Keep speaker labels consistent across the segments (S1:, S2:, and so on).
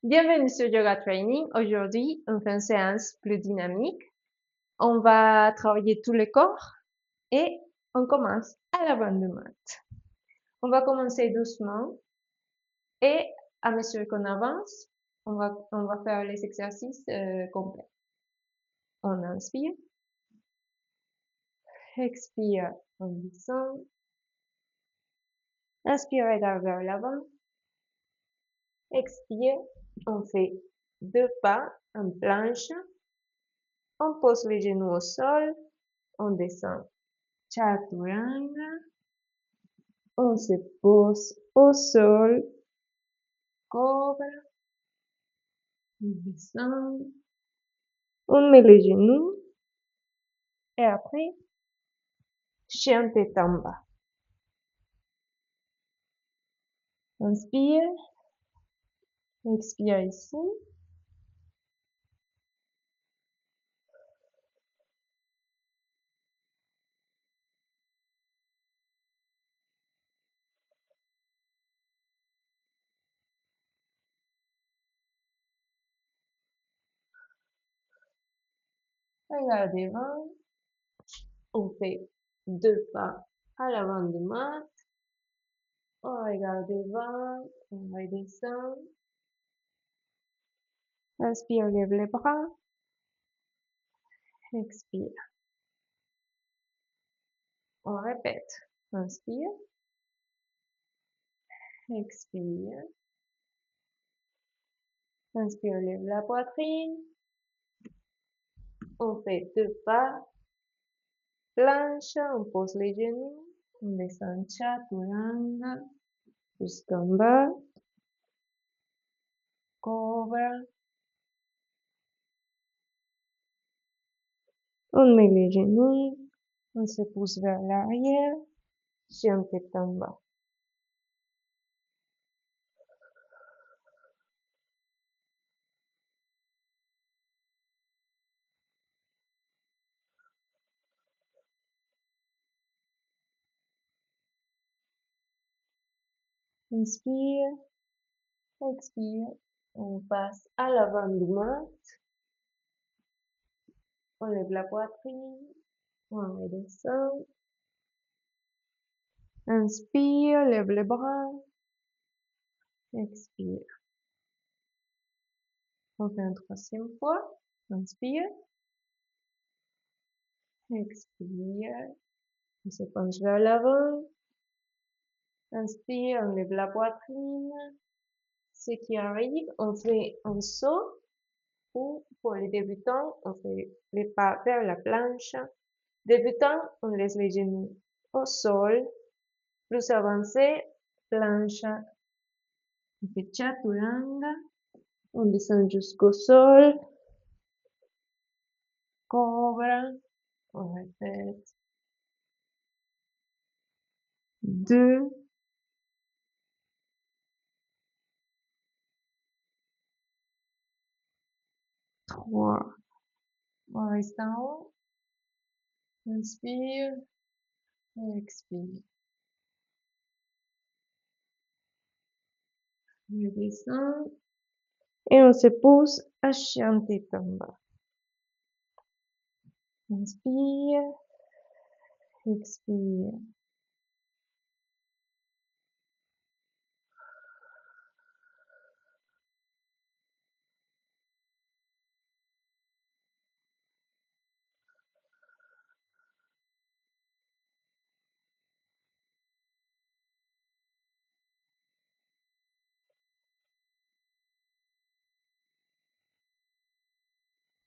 S1: Bienvenue sur Yoga Training. Aujourd'hui, on fait une séance plus dynamique. On va travailler tout le corps et on commence à l'avant de mat. On va commencer doucement et à mesure qu'on avance, on va faire les exercices complets. On inspire, expire, on descend, inspire, regarde vers l'avant, expire, on fait 2 pas en planche, on pose les genoux au sol, on descend. Chaturanga, on se pose au sol, cobra, on descend, on met les genoux et après, chien tête en bas. Inspire, expire ici. Regarde devant, on fait 2 pas à l'avant de mat. On regarde devant, on redescend. Inspire, lève les bras. Expire. On répète. Inspire, expire. Inspire, lève la poitrine. On fait 2 pas. Planche, on pose les genoux. On descend chaturanga jusqu'en bas. Cobra. On met les genoux. On se pousse vers l'arrière. Chien tête en bas. Inspire, expire. On passe à l'avant du mat. On lève la poitrine. On redescend. Inspire, lève les bras. Expire. On fait une 3e fois. Inspire. Expire. On se penche vers l'avant. Inspire, on lève la poitrine. Ce qui arrive, on fait un saut. Ou pour les débutants, on fait les pas vers la planche. Débutant, on laisse les genoux au sol. Plus avancé, planche. On fait chaturanga. On descend jusqu'au sol. Cobra. On répète. 2. 3. On reste en haut. Inspire. Expire. On descend. Et on se pousse à chien tête en bas. Inspire. Expire.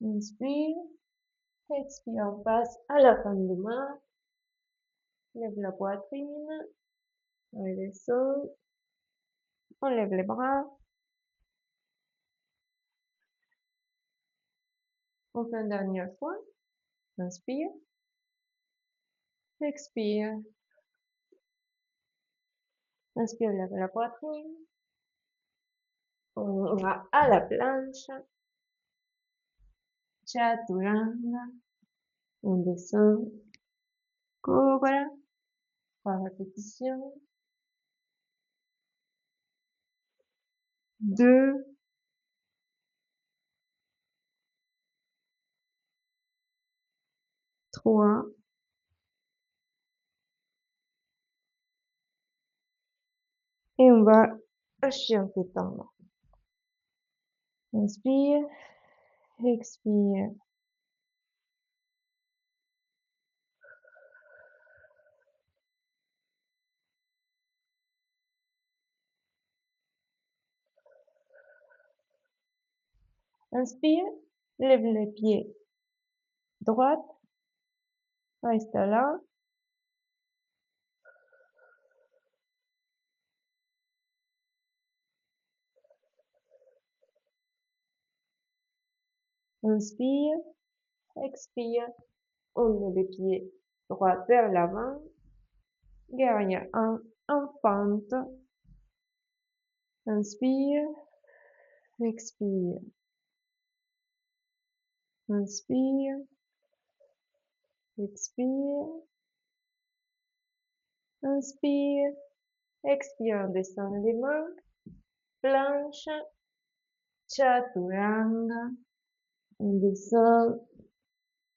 S1: Inspire. Expire. On passe à la fin du mat. Lève la poitrine. On redescend. On lève les bras. On fait une dernière fois. Inspire. Expire. Inspire, lève la poitrine. On va à la planche. Chaturanga. On descend. Cobra. 3 répétitions. 2. 3. Et on va acheter un peu de temps. Inspire, expire. Inspire, lève les pieds. Droite, reste là. Inspire, expire. On met les pieds droits vers l'avant. Guerrier 1 en pente. Inspire, expire. Inspire, expire. Inspire, expire. On descend les mains. Planche, chaturanga. On descend,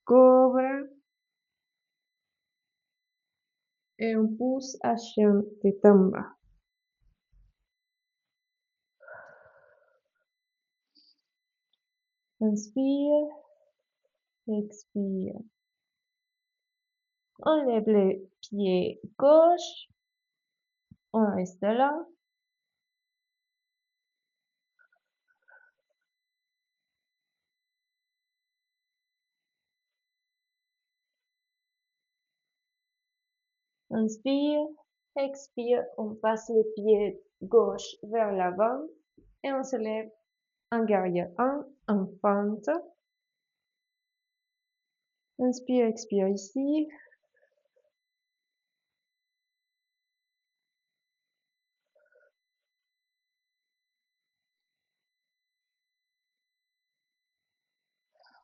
S1: cobra. Et on pousse à chien tête en bas. Inspire, expire. On lève les pieds gauche. On reste là. Inspire, expire. On passe les pieds gauche vers l'avant. Et on se lève en guerrier 1 en pente. Inspire, expire ici.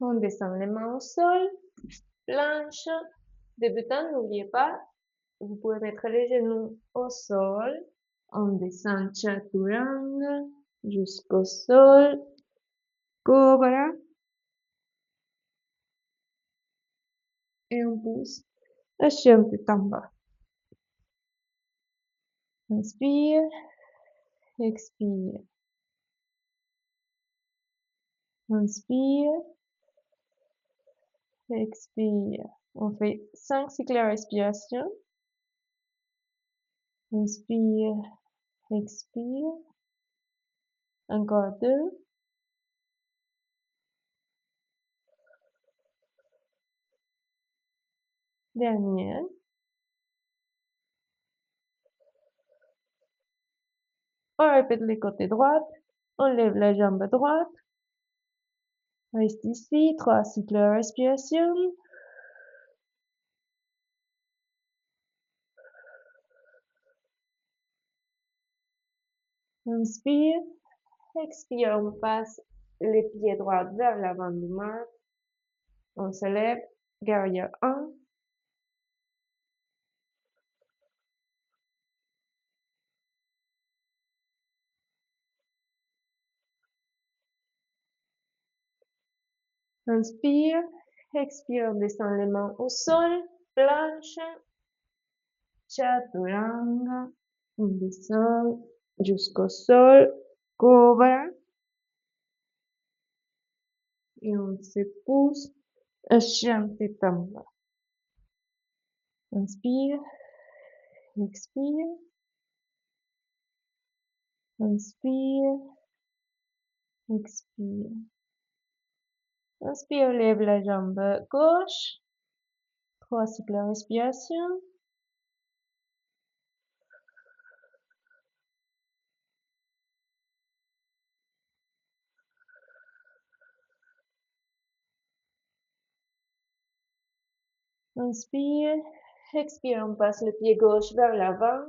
S1: On descend les mains au sol. Planche. Débutant, n'oubliez pas, vous pouvez mettre les genoux au sol. On descend chaturanga jusqu'au sol. Cobra. Et on pousse la chien tête en bas. Inspire, expire. Inspire, expire. On fait 5 cycles de respiration. Inspire, expire. Encore 2. Dernière. On répète les côtés droits. On lève la jambe droite. Reste ici. 3 cycles de respiration. Inspire, expire. On passe les pieds droits vers l'avant du mat. On se lève. Guerrier 1. Inspire, expire, on descend les mains au sol, planche, chaturanga, on descend jusqu'au sol, cobra, et on se pousse, chien tête en bas. Inspire, expire, inspire, expire. Inspire, lève la jambe gauche, 3 cycles de respiration. Inspire, expire, on passe le pied gauche vers l'avant.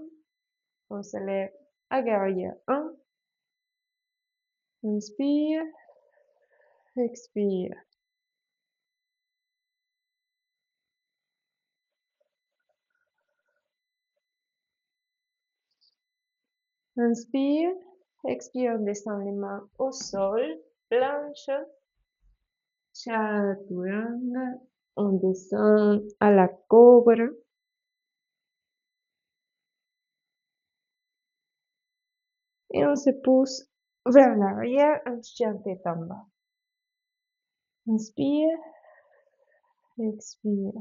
S1: On se lève à guerrier 1. Inspire, expire. Inspire, expire, on descend les mains au sol, planche, chaturanga. On descend à la cobra. Et on se pousse vers l'arrière en chien tête en bas. Inspire, expire.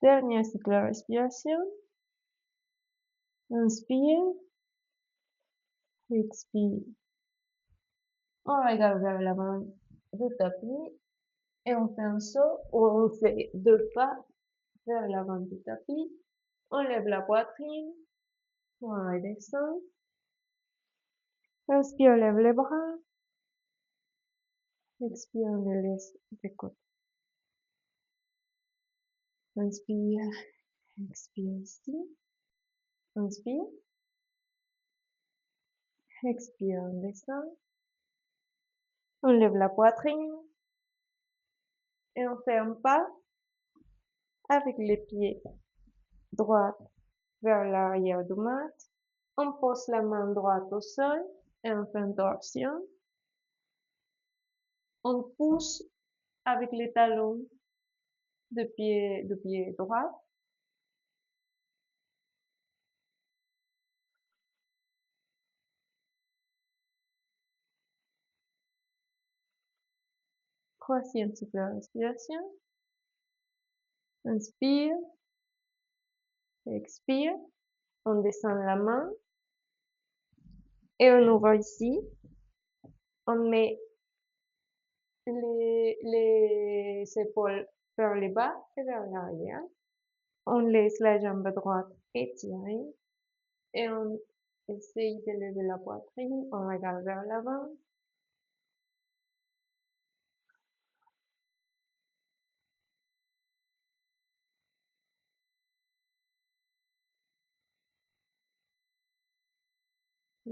S1: Dernier cycle de respiration. Inspire, expire. On regarde vers l'avant du tapis et on fait un saut où on fait 2 pas vers l'avant du tapis. On lève la poitrine, on redescend. Inspire, lève les bras. Expire, on les laisse de côté. Inspire, expire ici. Inspire, expire, on descend. On lève la poitrine et on fait un pas avec les pieds droits vers l'arrière du mat. On pose la main droite au sol et on fait une torsion. On pousse avec les talons du pied droit. Troisième cycle de respiration. Inspire, expire. On descend la main et on ouvre ici. On met les épaules vers le bas et vers l'arrière. On laisse la jambe droite étirée et on essaye de lever la poitrine. On regarde vers l'avant.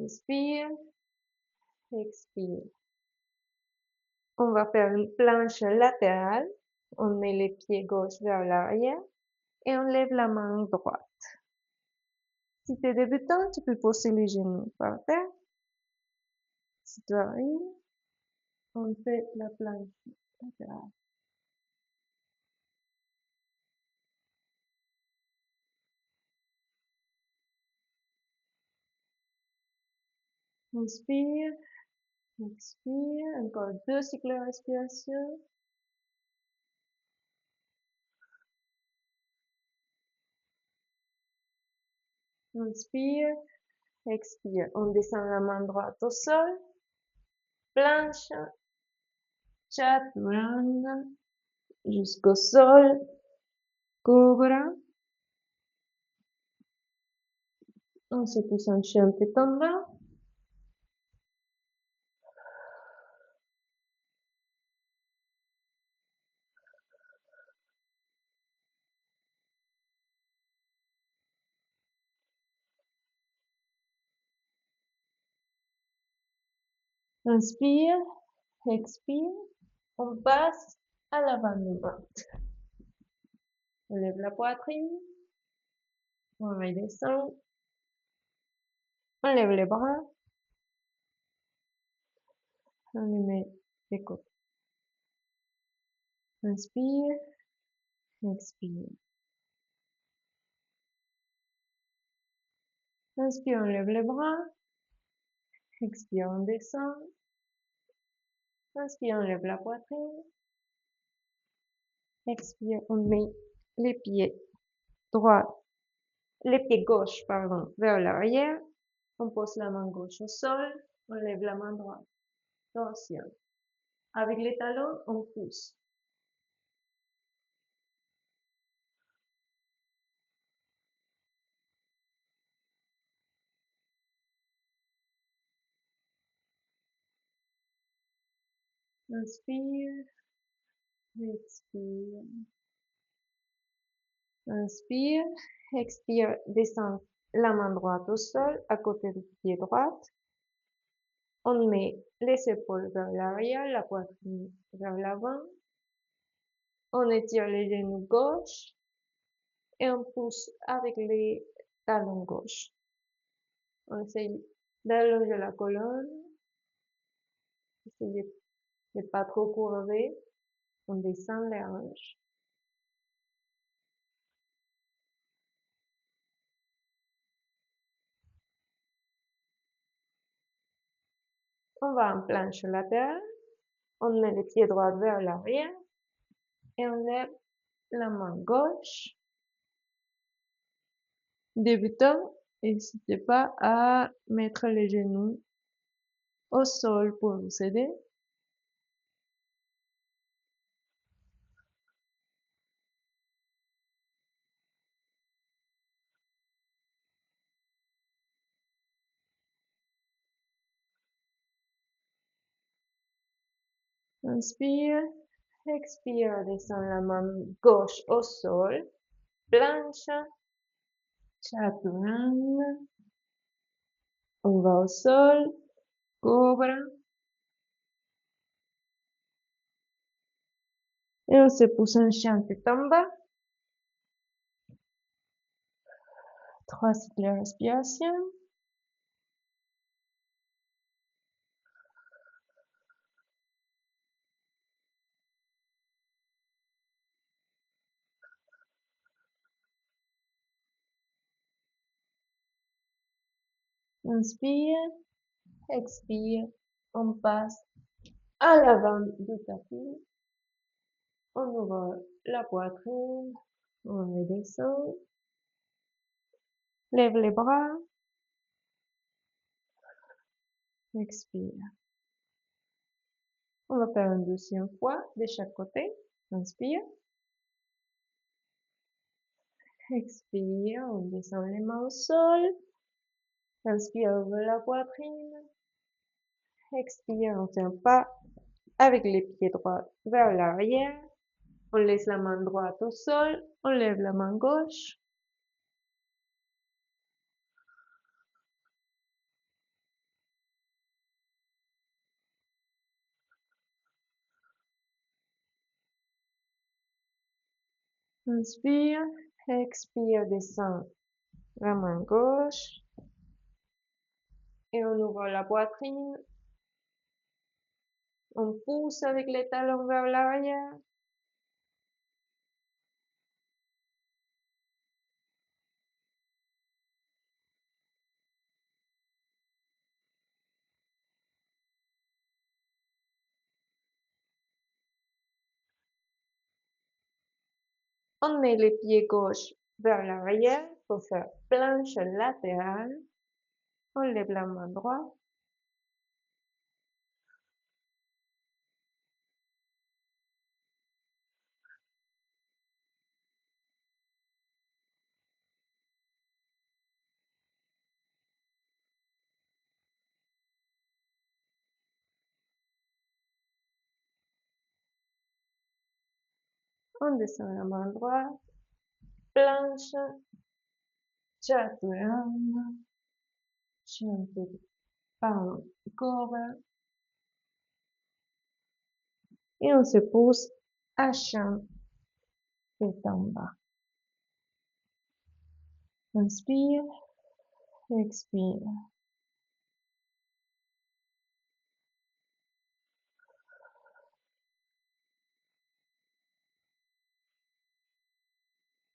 S1: Inspire, expire. On va faire une planche latérale. On met les pieds gauche vers l'arrière et on lève la main droite. Si tu es débutant, tu peux poser les genoux par terre. Si tu arrives, on fait la planche latérale. Inspire, expire. Encore 2 cycles de respiration. Inspire, expire. On descend la main droite au sol. Planche, chaturanga, jusqu'au sol. Cobra. On se pousse en chien tête en bas. Inspire, expire. On passe à l'avant du ventre. On lève la poitrine. On redescend. On lève les bras. On les met de côté. Inspire, expire. Inspire, on lève les bras. Expire, on descend. Inspire, on lève la poitrine. Expire, on met les pieds droits, les pieds gauche, pardon, vers l'arrière. On pose la main gauche au sol. On lève la main droite. Torsion. Avec les talons, on pousse. Inspire, expire. Inspire, expire, descend la main droite au sol à côté du pied droit. On met les épaules vers l'arrière, la poitrine vers l'avant. On étire les genoux gauche et on pousse avec les talons gauche. On essaye d'allonger la colonne. Essayez de pas trop courber. On descend les hanches. On va en planche latérale. On met les pieds droits vers l'arrière et on lève la main gauche. Débutant, n'hésitez pas à mettre les genoux au sol pour vous aider. Inspire, expire, descend la main gauche au sol, planche, chaturanga, on va au sol, cobra, et on se pousse en chien tête en bas. 3 cycles de respiration. Inspire, expire, on passe à l'avant du tapis. On ouvre la poitrine, on redescend, lève les bras, expire. On va faire une deuxième fois de chaque côté. Inspire, expire, on descend les mains au sol. Inspire, ouvre la poitrine. Expire, on tient pas avec les pieds droits vers l'arrière. On laisse la main droite au sol, on lève la main gauche. Inspire, expire, descend la main gauche. Et on ouvre la poitrine. On pousse avec les talons vers l'arrière. On met les pieds gauche vers l'arrière pour faire planche latérale. On lève la main droite. On descend la main droite. Planche, chaturanga, pardon, cobra. Et on se pousse à chien tête en bas. Inspire, expire.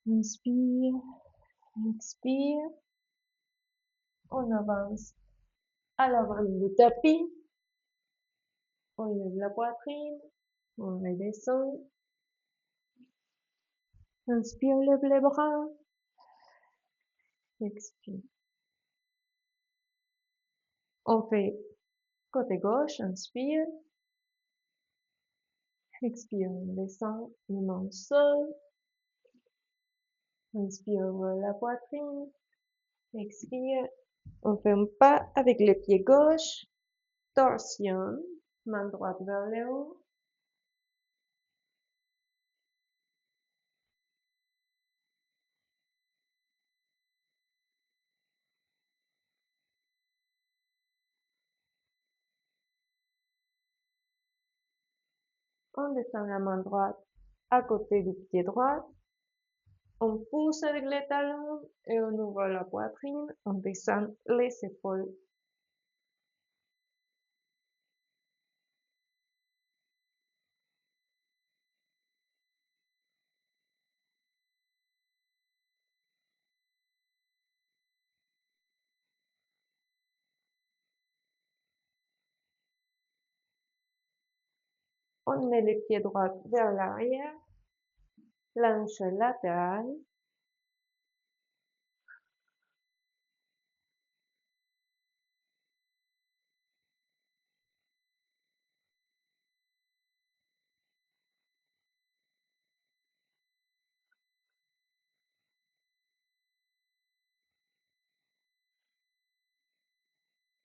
S1: Inspire, expire. On avance à l'avant du tapis. On lève la poitrine. On redescend. Inspire, lève les bras. Expire. On fait côté gauche, inspire. Expire, on descend les mains au sol. Inspire, ouvre la poitrine. Expire. On fait un pas avec les pieds gauche. Torsion. Main droite vers le haut. On descend la main droite à côté du pied droit. On pousse avec les talons et on ouvre la poitrine. On descend les épaules. On met les pieds droits vers l'arrière. Planche latérale.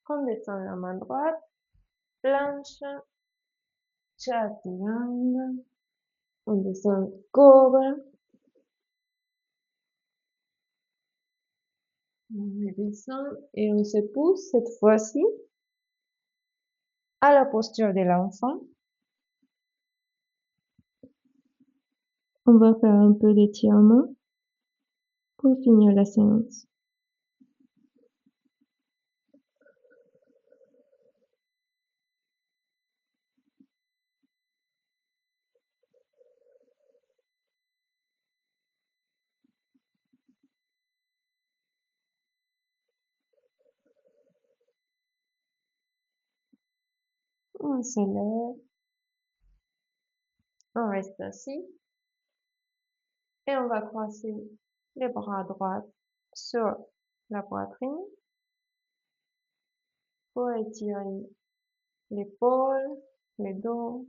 S1: On descend la main droite. Planche. Chaturanga. On descend cobra. On redescend et on se pousse cette fois-ci à la posture de l'enfant. On va faire un peu d'étirement pour finir la séance. On se lève, on reste assis et on va croiser les bras droits sur la poitrine pour étirer l'épaule, le dos.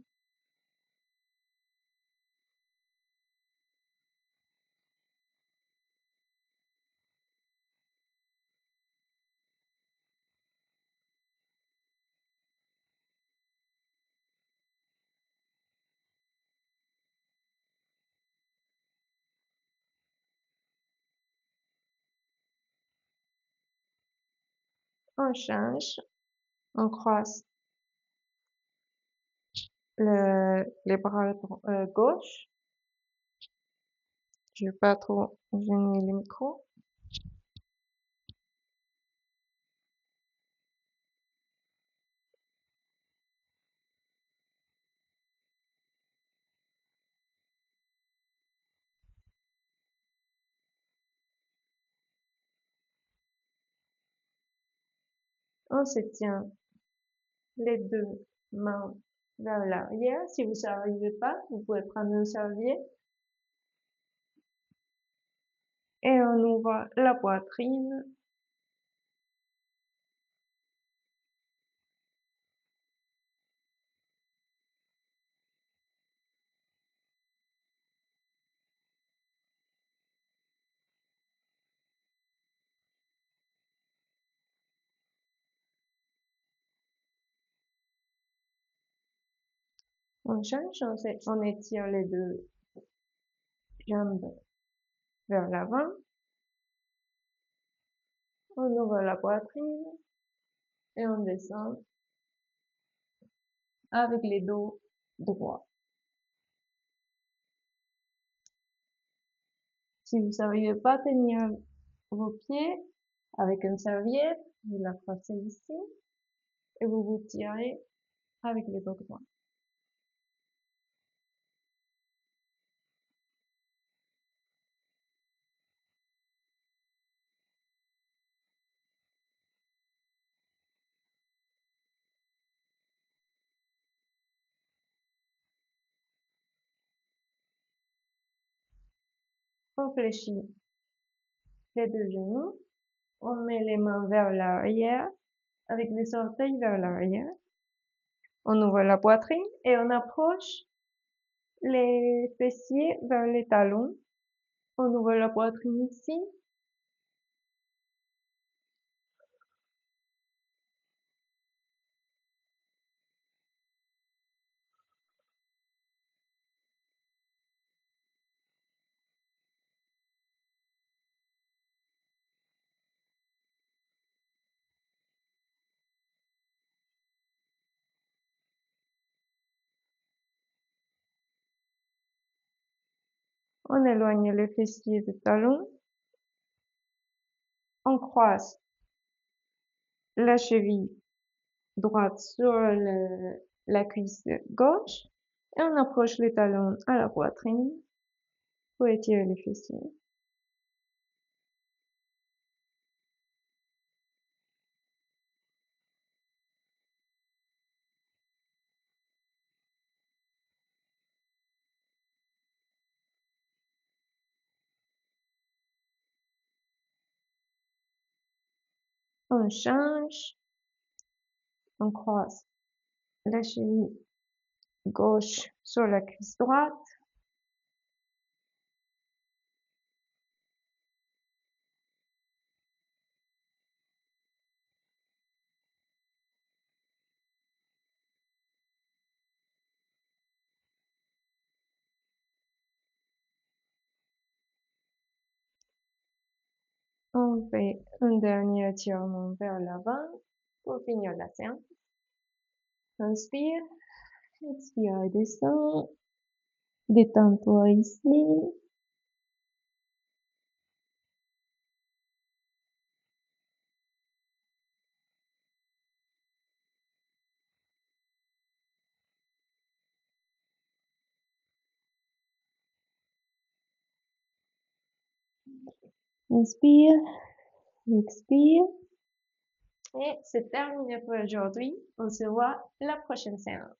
S1: On change, on croise les bras gauche. Je vais pas trop gêner le micro. On se tient les deux mains vers l'arrière. Si vous n'arrivez pas, vous pouvez prendre une serviette et on ouvre la poitrine. On change, on étire les deux jambes vers l'avant. On ouvre la poitrine et on descend avec les dos droits. Si vous n'arrivez pas à tenir vos pieds avec une serviette, vous la placez ici et vous vous tirez avec les dos droits. On fléchit les deux genoux. On met les mains vers l'arrière avec les orteils vers l'arrière. On ouvre la poitrine et on approche les fessiers vers les talons. On ouvre la poitrine ici. On éloigne le fessier du talon. On croise la cheville droite sur la cuisse gauche et on approche le talon à la poitrine pour étirer le fessier. On change, on croise la cheville gauche sur la cuisse droite. On fait un dernier étirement vers l'avant pour finir la séance. Inspire, expire et descend. Détends-toi ici. Inspire, expire. Et c'est terminé pour aujourd'hui. On se voit la prochaine séance.